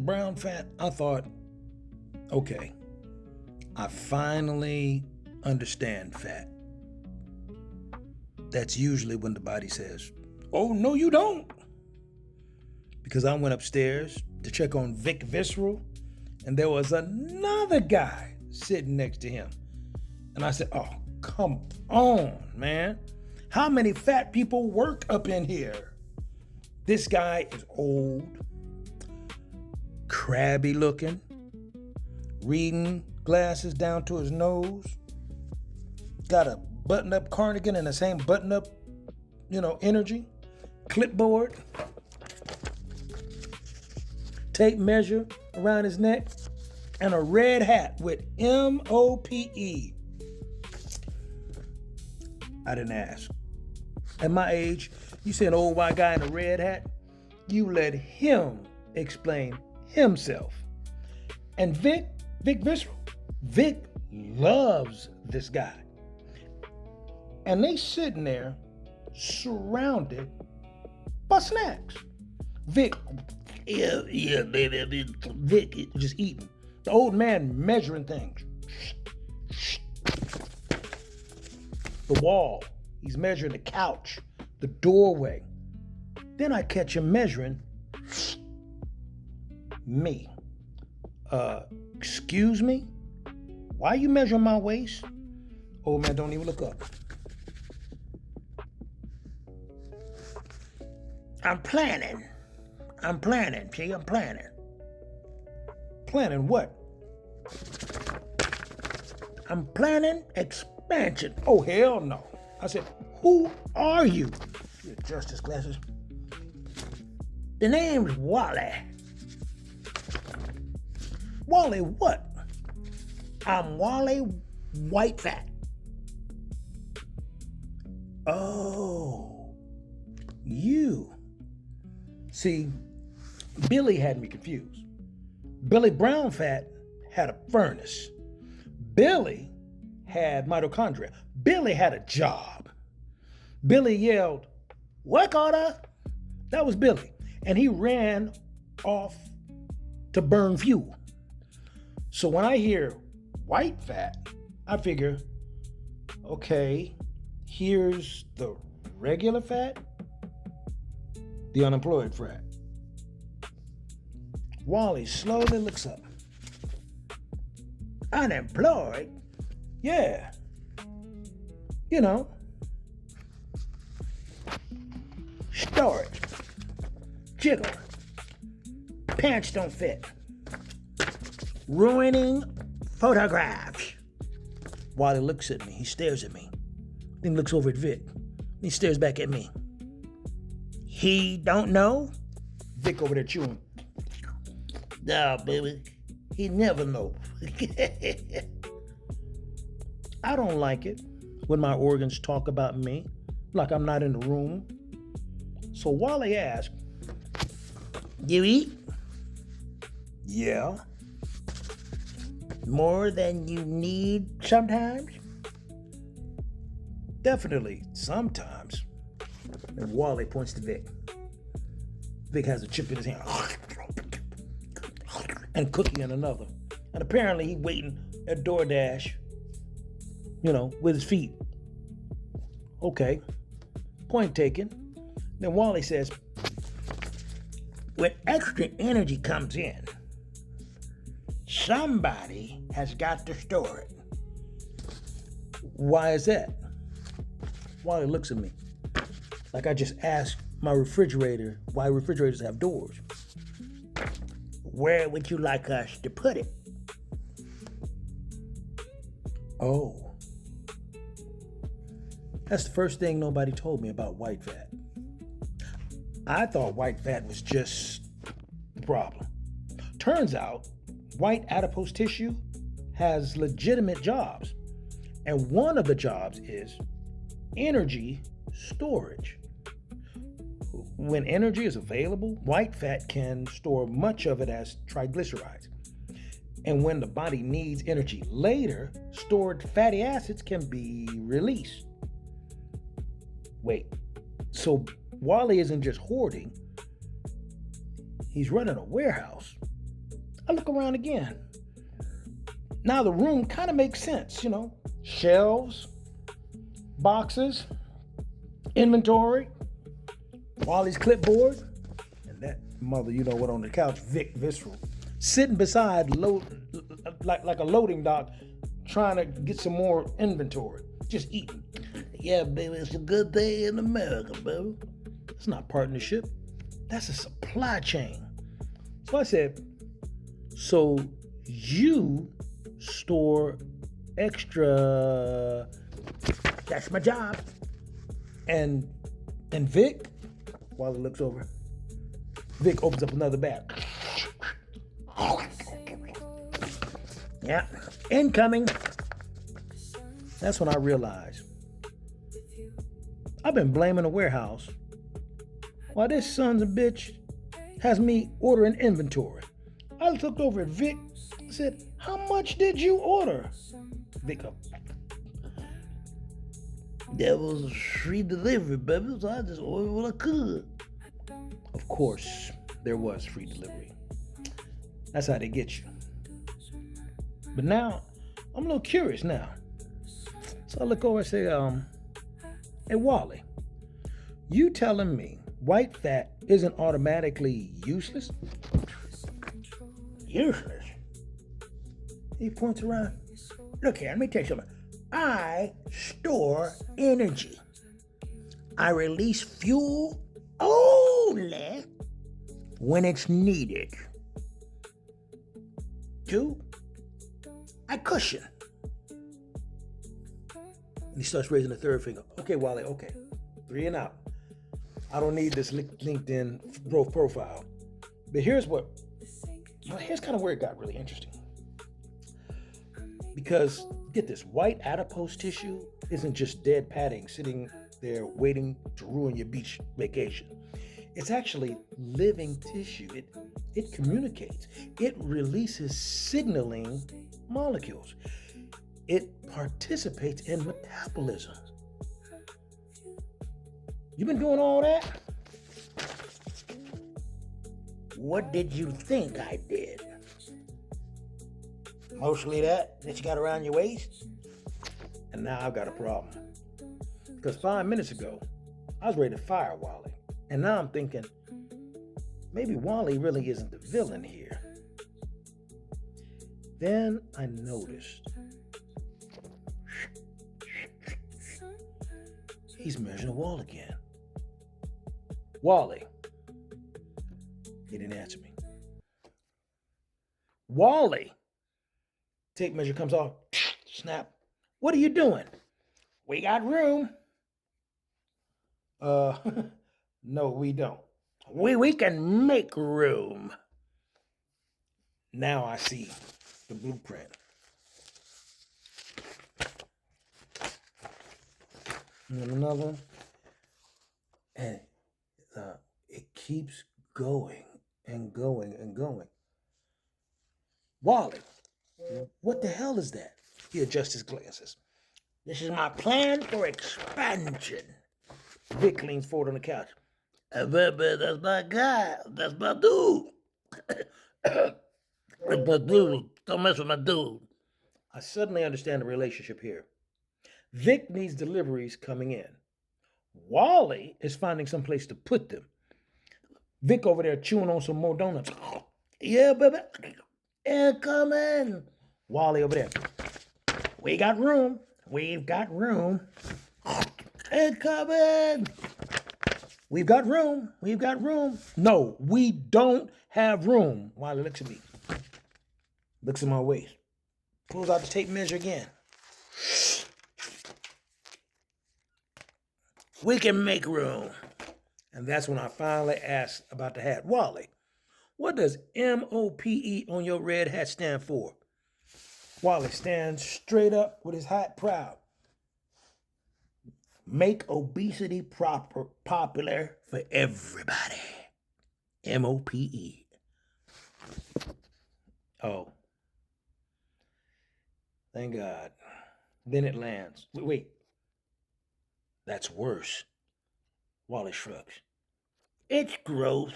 brown fat, I thought, okay, I finally understand fat. That's usually when the body says, oh, no, you don't. Because I went upstairs to check on Vic Visceral, and there was another guy sitting next to him. And I said, oh, come on, man. How many fat people work up in here? This guy is old, crabby looking, reading glasses down to his nose, got a button-up cardigan and the same button-up, energy, clipboard, tape measure around his neck, and a red hat with MOPE. I didn't ask. At my age, you see an old white guy in a red hat, you let him explain himself. And Vic Visceral, Vic loves this guy. And they sitting there surrounded by snacks. Vic, yeah, baby. Vic just eating. The old man measuring things. The wall. He's measuring the couch, the doorway. Then I catch him measuring me. Excuse me? Why are you measuring my waist? Old man, don't even look up. I'm planning. See, I'm planning. Planning what? I'm planning expansion. Oh, hell no. I said, who are you? You adjust his glasses. The name's Wally. Wally what? I'm Wally White Fat. Oh, you. See, Billy had me confused. Billy Brown Fat had a furnace. Billy had mitochondria. Billy had a job. Billy yelled, work order. That was Billy. And he ran off to burn fuel. So when I hear white fat, I figure, okay, here's the regular fat, the unemployed fat. Wally slowly looks up. Unemployed? Yeah. Storage. Jiggle. Pants don't fit. Ruining photographs. Wally looks at me. He stares at me. Then looks over at Vic. He stares back at me. He don't know? Vic over there chewing. Nah, baby. He never know. I don't like it when my organs talk about me like I'm not in the room. So Wally asked, you eat? Yeah. More than you need sometimes? Definitely sometimes. And Wally points to Vic. Vic has a chip in his hand. And cookie in another. And apparently he waiting at DoorDash, with his feet. Okay. Point taken. Then Wally says, when extra energy comes in, somebody has got to store it. Why is that? Wally looks at me like I just asked my refrigerator why refrigerators have doors. Where would you like us to put it? Oh. That's the first thing nobody told me about white fat. I thought white fat was just the problem. Turns out, white adipose tissue has legitimate jobs. And one of the jobs is energy storage. When energy is available, white fat can store much of it as triglycerides. And when the body needs energy later, stored fatty acids can be released. Wait, so Wally isn't just hoarding, he's running a warehouse. I look around again. Now the room kind of makes sense, you know. Shelves, boxes, inventory, Wally's clipboard, and that mother, you know what, on the couch, Vic Visceral, sitting beside like a loading dock, trying to get some more inventory, just eating. Yeah, baby, it's a good day in America, baby. It's not partnership. That's a supply chain. So I said, so you store extra. That's my job. And Vic, while he looks over, Vic opens up another bag. Yeah, incoming. That's when I realized I've been blaming the warehouse while this son's a bitch has me ordering inventory. I looked over at Vic and said, how much did you order? Vic up. That was free delivery, baby, so I just ordered what I could. Of course, there was free delivery. That's how they get you. But now, I'm a little curious now. So I look over and say, hey, Wally, you telling me white fat isn't automatically useless? Useless? He points around. Look here, let me tell you something. I store energy. I release fuel only when it's needed. 2, I cushion. And he starts raising the third finger. Okay, Wally, okay. 3 and out. I don't need this LinkedIn growth profile. But here's kind of where it got really interesting. Because, get this, white adipose tissue isn't just dead padding sitting there waiting to ruin your beach vacation. It's actually living tissue. It communicates. It releases signaling molecules. It participates in metabolism. You been doing all that? What did you think I did? Mostly that you got around your waist? And now I've got a problem. Because 5 minutes ago, I was ready to fire Wally. And now I'm thinking, maybe Wally really isn't the villain here. Then I noticed he's measuring the wall again. Wally. He didn't answer me. Wally. Tape measure comes off. Snap. What are you doing? We got room. No, we don't. We can make room. Now I see the blueprint. And another one. And it keeps going and going and going. Wally, what the hell is that? He adjusts his glasses. This is my plan for expansion. Vic leans forward on the couch. That's my guy. That's my dude. That's my dude. Don't mess with my dude. I suddenly understand the relationship here. Vic needs deliveries coming in. Wally is finding some place to put them. Vic over there chewing on some more donuts. Yeah, baby. Incoming. Wally over there. We got room. We've got room. Incoming. We've got room. We've got room. No, we don't have room. Wally looks at me. Looks at my waist. Pulls out the tape measure again. We can make room. And that's when I finally asked about the hat. Wally, what does MOPE on your red hat stand for? Wally stands straight up with his hat proud. Make obesity popular for everybody. MOPE. Oh. Thank God. Then it lands. Wait. That's worse. Wally shrugs. It's growth.